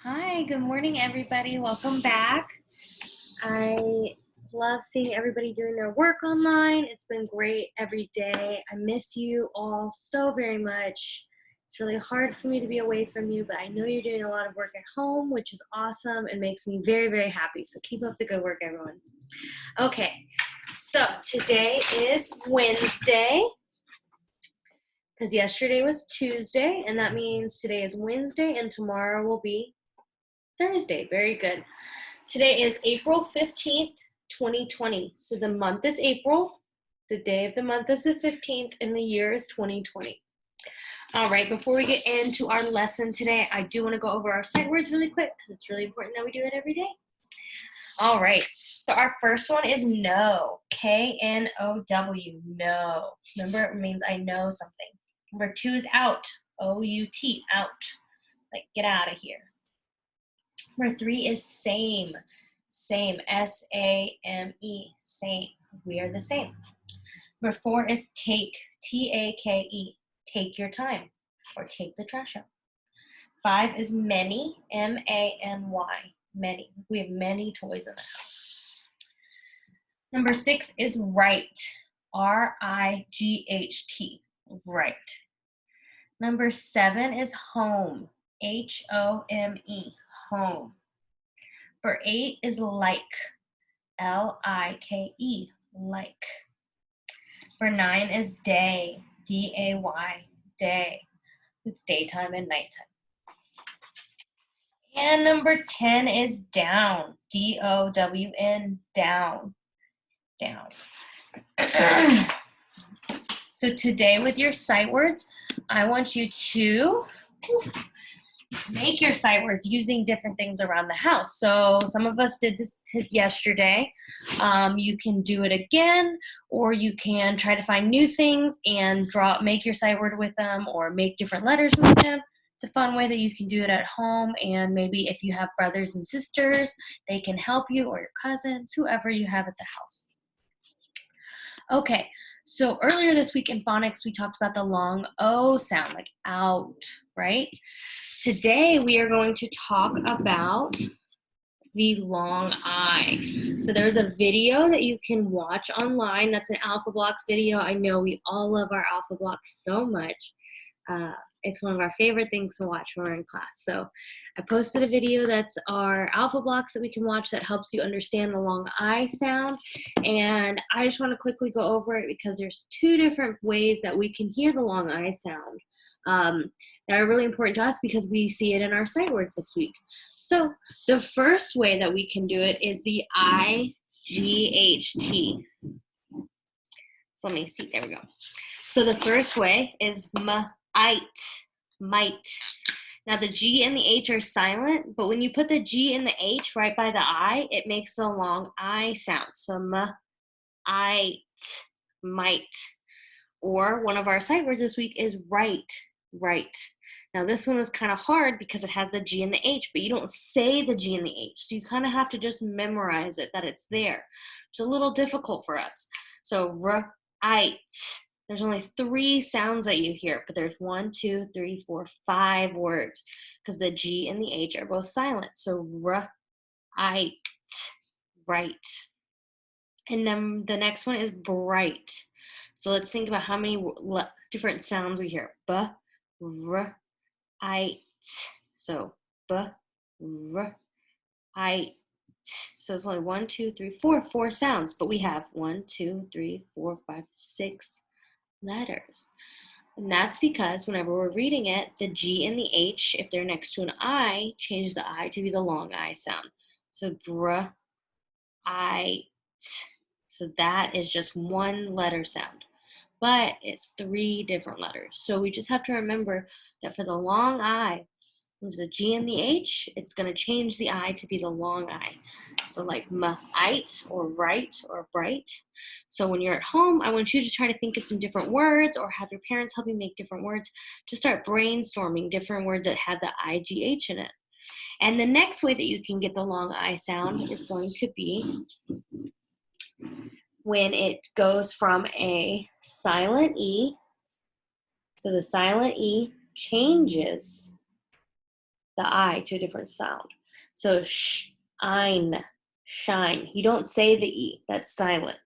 Hi, good morning, everybody. Welcome back. I love seeing everybody doing their work online. It's been great every day. I miss you all so very much. It's really hard for me to be away from you, but I know you're doing a lot of work at home, which is awesome and makes me very, very happy. So keep up the good work, everyone. Okay, so today is Wednesday because yesterday was Tuesday, and that means today is Wednesday and tomorrow will be Thursday. Very good. Today is April 15th, 2020. So the month is April, the day of the month is the 15th, and the year is 2020. All right, before we get into our lesson today, I do want to go over our sight words really quick because it's really important that we do it every day. All right, so our first one is know, K-N-O-W, know. Remember, it means I know something. Number 2 is out, O-U-T, out, like get out of here. Number 3 is same, S-A-M-E, same. We are the same. Number 4 is take, T-A-K-E, take your time, or take the trash out. 5 is many, M-A-N-Y, many. We have many toys in the house. Number 6 is right, R-I-G-H-T, right. Number 7 is home, H-O-M-E, home. Number 8 is like, L-I-K-E, like. Number 9 is day, D-A-Y, day. It's daytime and nighttime. And number 10 is down, D-O-W-N, down, down. So today with your sight words, I want you to make your sight words using different things around the house. So some of us did this yesterday. You can do it again, or you can try to find new things and make your sight word with them, or make different letters with them. It's a fun way that you can do it at home, and maybe if you have brothers and sisters, they can help you, or your cousins, whoever you have at the house. Okay, so earlier this week in phonics, we talked about the long O sound, like out, right? Today, we are going to talk about the long I. So there's a video that you can watch online. That's an Alpha Blocks video. I know we all love our Alpha Blocks so much. It's one of our favorite things to watch when we're in class. So I posted a video that's our Alpha Blocks that we can watch that helps you understand the long I sound. And I just want to quickly go over it because there's 2 different ways that we can hear the long I sound that are really important to us because we see it in our sight words this week. So the first way that we can do it is the I-G-H-T. So let me see, there we go. So the first way is might. Now the G and the H are silent, but when you put the G and the H right by the I, it makes the long I sound. So might. Or one of our sight words this week is right. Now this one was kind of hard because it has the G and the H, but you don't say the G and the H. So you kind of have to just memorize it, that it's there. It's a little difficult for us. So right. There's only 3 sounds that you hear, but there's 1, 2, 3, 4, 5 words because the G and the H are both silent. So right. And then the next one is bright. So let's think about how many different sounds we hear. B-r-I-t. So b-r-I-t. So it's only 1, 2, 3, 4 sounds, but we have 1, 2, 3, 4, 5, 6 letters. And that's because whenever we're reading it, the G and the H, if they're next to an I, change the I to be the long I sound. So br-I-t. So that is just 1 letter sound, but it's 3 different letters. So we just have to remember that for the long I, there's a G and the H, it's going to change the I to be the long I. So like might or right or bright. So when you're at home, I want you to try to think of some different words or have your parents help you make different words to start brainstorming different words that have the IGH in it. And the next way that you can get the long I sound is going to be when it goes from a silent E. So the silent E changes the I to a different sound. So shine, shine. You don't say the E, that's silent.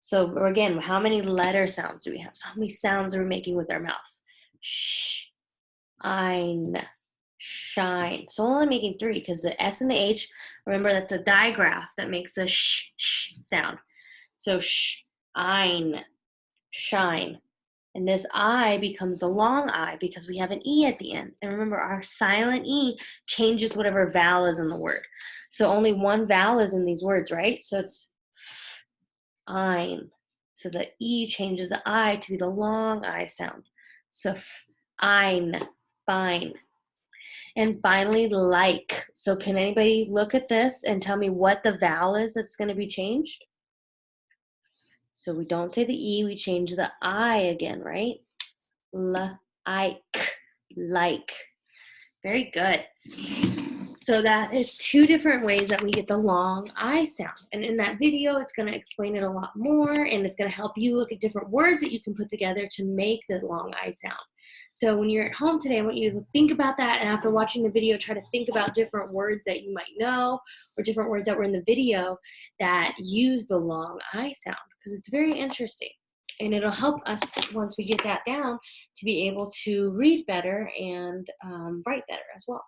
So again, how many letter sounds do we have? So how many sounds are we making with our mouths? Shine, shine. So we're only making 3 because the S and the H, remember that's a digraph that makes a sh sound. So shine, shine. And this I becomes the long I because we have an E at the end. And remember, our silent E changes whatever vowel is in the word. So only one vowel is in these words, right? So it's ein. So the E changes the I to be the long I sound. So ein, fine. And finally, like. So can anybody look at this and tell me what the vowel is that's going to be changed? So we don't say the E, we change the I again, right? Like. Very good. So that is 2 different ways that we get the long I sound. And in that video, it's going to explain it a lot more, and it's going to help you look at different words that you can put together to make the long I sound. So when you're at home today, I want you to think about that, and after watching the video, try to think about different words that you might know or different words that were in the video that use the long I sound, because it's very interesting. And it'll help us, once we get that down, to be able to read better and write better as well.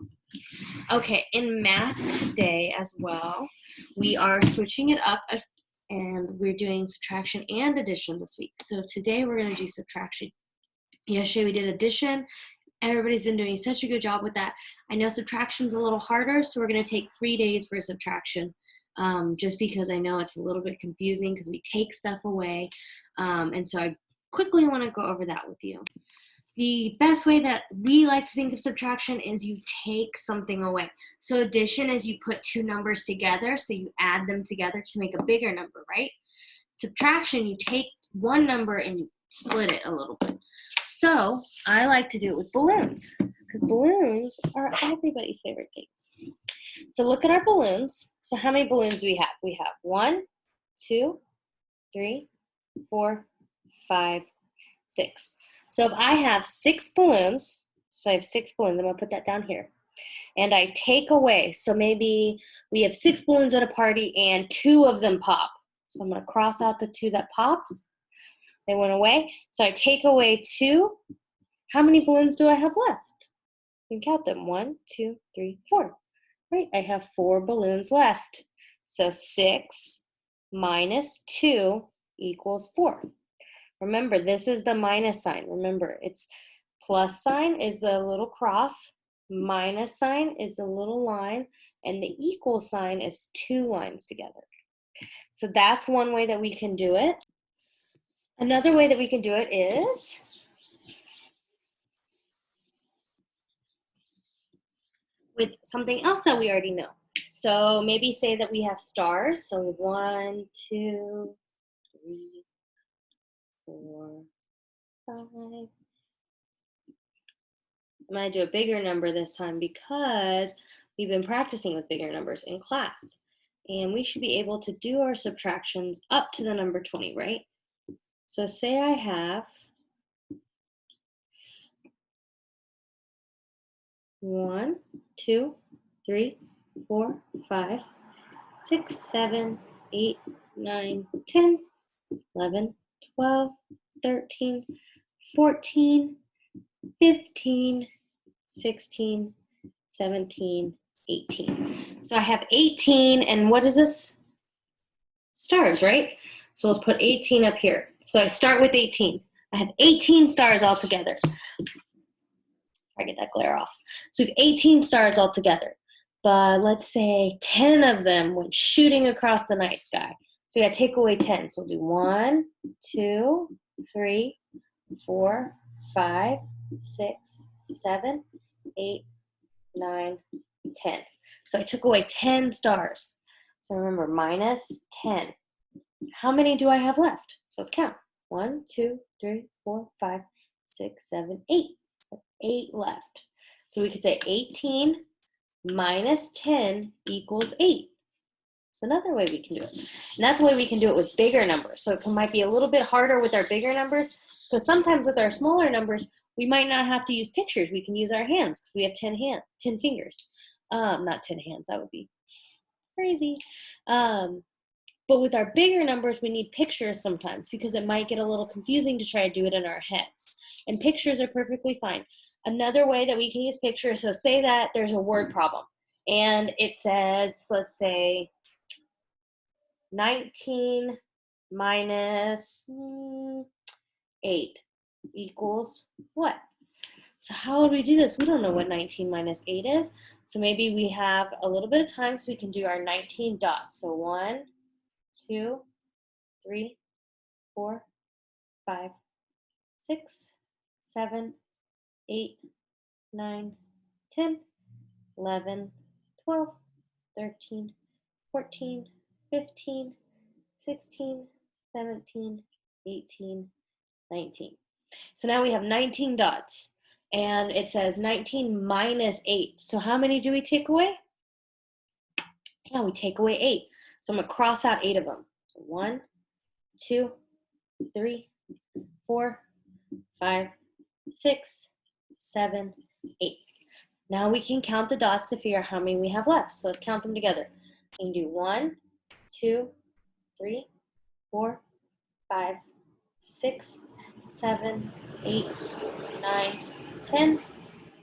Okay, in math today as well, we are switching it up and we're doing subtraction and addition this week. So today we're going to do subtraction. Yesterday we did addition. Everybody's been doing such a good job with that. I know subtraction's a little harder, so we're going to take 3 days for subtraction. Just because I know it's a little bit confusing because we take stuff away. And so I quickly want to go over that with you. The best way that we like to think of subtraction is you take something away. So addition is you put 2 numbers together, so you add them together to make a bigger number, right? Subtraction, you take one number and you split it a little bit. So I like to do it with balloons because balloons are everybody's favorite things. So look at our balloons. So how many balloons do we have? We have 1, 2, 3, 4, 5, 6. So if I have 6 balloons, so I have 6 balloons, I'm going to put that down here. And I take away, so maybe we have 6 balloons at a party and 2 of them pop. So I'm going to cross out the 2 that popped. They went away. So I take away 2. How many balloons do I have left? You can count them. 1, 2, 3, 4. Right, I have 4 balloons left. So 6 minus 2 equals 4. Remember, this is the minus sign. Remember, it's plus sign is the little cross, minus sign is the little line, and the equal sign is 2 lines together. So that's one way that we can do it. Another way that we can do it is with something else that we already know. So maybe say that we have stars. So 1, 2, 3, 4, 5. I'm going to do a bigger number this time because we've been practicing with bigger numbers in class. And we should be able to do our subtractions up to the number 20, right? So say I have 1, 2, 3, 4, 5, 6, 7, 8, 9, 10, 11, 12, 13, 14, 15, 16, 17, 18. So I have 18, and what is this? Stars, right? So let's put 18 up here. So I start with 18. I have 18 stars altogether. I get that glare off. So we have 18 stars altogether. But let's say 10 of them went shooting across the night sky. So we gotta take away 10. So we'll do 1, 2, 3, 4, 5, 6, 7, 8, 9, 10. So I took away 10 stars. So remember, minus 10. How many do I have left? So let's count. 1, 2, 3, 4, 5, 6, 7, 8. 8 left. So we could say 18 minus 10 equals 8. It's another way we can do it. And that's the way we can do it with bigger numbers. So it might be a little bit harder with our bigger numbers, because sometimes with our smaller numbers, We might not have to use pictures. We can use our hands because we have 10 fingers. Not 10 hands, that would be crazy. But with our bigger numbers, we need pictures sometimes because it might get a little confusing to try to do it in our heads. And pictures are perfectly fine. Another way that we can use pictures, so say that there's a word problem and it says, let's say, 19 minus 8 equals what? So how would we do this? We don't know what 19 minus 8 is. So maybe we have a little bit of time so we can do our 19 dots. So 1, 2, 3, 4, 5, 6, 7, 8, 9, 10, 11, 12, 13, 14, 15, 16, 17, 18, 19. So now we have 19 dots. And it says 19 minus 8. So how many do we take away? Yeah, we take away 8. So I'm going to cross out 8 of them. So 1, 2, 3, 4, 5, 6, 7, 8. Now we can count the dots to figure out how many we have left. So let's count them together. We can do 1, 2, 3, 4, 5, 6, 7, 8, 9, 10,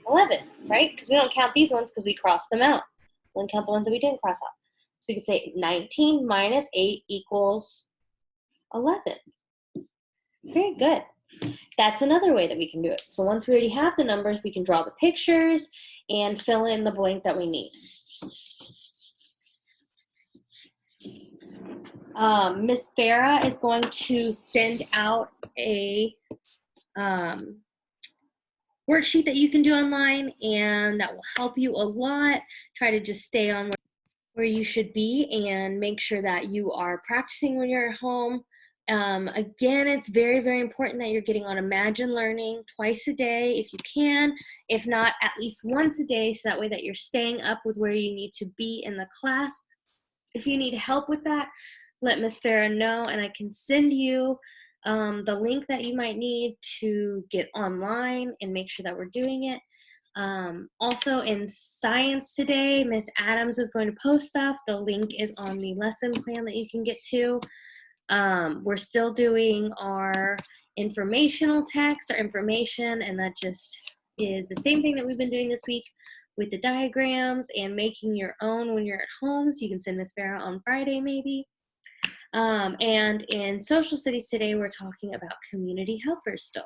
11, right? Because we don't count these ones because we crossed them out. We only count the ones that we didn't cross out. So you can say 19 minus 8 equals 11. Very good. That's another way that we can do it. So once we already have the numbers, we can draw the pictures and fill in the blank that we need. Miss Farah is going to send out a worksheet that you can do online, and that will help you a lot. Try to just stay on where you should be and make sure that you are practicing when you're at home. Again, it's very, very important that you're getting on Imagine Learning twice a day if you can, if not at least once a day, so that way that you're staying up with where you need to be in the class. If you need help with that, let Miss Farah know, and I can send you the link that you might need to get online and make sure that we're doing it. Also in science today, Miss Adams is going to post stuff. The link is on the lesson plan that you can get to. We're still doing our informational text or information, and that just is the same thing that we've been doing this week with the diagrams and making your own when you're at home. So you can send Miss Farah on Friday maybe. And in social studies today, we're talking about community helpers still.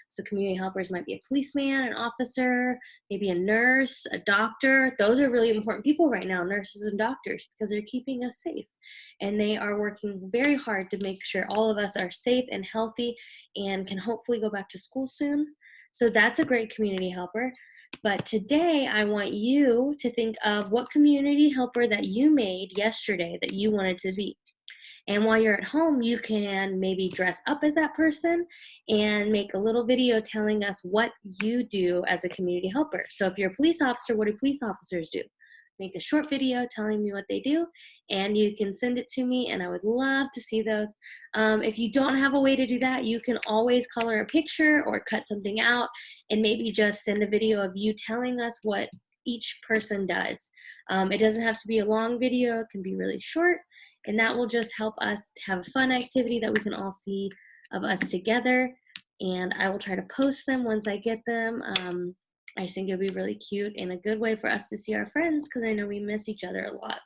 So community helpers might be a policeman, an officer, maybe a nurse, a doctor. Those are really important people right now, nurses and doctors, because they're keeping us safe. And they are working very hard to make sure all of us are safe and healthy and can hopefully go back to school soon. So that's a great community helper. But today I want you to think of what community helper that you made yesterday that you wanted to be. And while you're at home, you can maybe dress up as that person and make a little video telling us what you do as a community helper. So if you're a police officer, what do police officers do? Make a short video telling me what they do, and you can send it to me, and I would love to see those. If you don't have a way to do that, you can always color a picture or cut something out and maybe just send a video of you telling us what each person does. It doesn't have to be a long video. It can be really short. And that will just help us have a fun activity that we can all see of us together. And I will try to post them once I get them. I think it'll be really cute and a good way for us to see our friends because I know we miss each other a lot.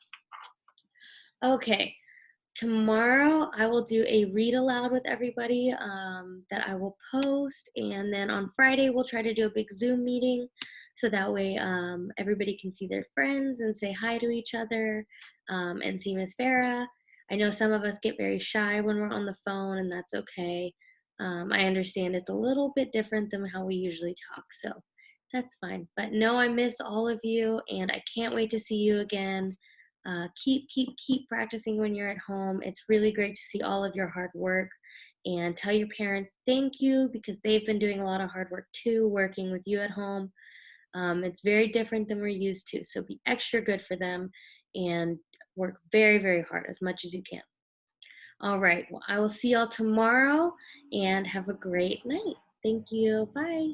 Okay, tomorrow I will do a read aloud with everybody that I will post. And then on Friday, we'll try to do a big Zoom meeting. So that way everybody can see their friends and say hi to each other and see Miss Farah. I know some of us get very shy when we're on the phone, and that's okay. I understand it's a little bit different than how we usually talk, so that's fine. But no, I miss all of you, and I can't wait to see you again. Keep practicing when you're at home. It's really great to see all of your hard work, and tell your parents thank you because they've been doing a lot of hard work too, working with you at home. It's very different than we're used to, so be extra good for them and work very, very hard as much as you can. All right, well, I will see y'all tomorrow and have a great night. Thank you. Bye.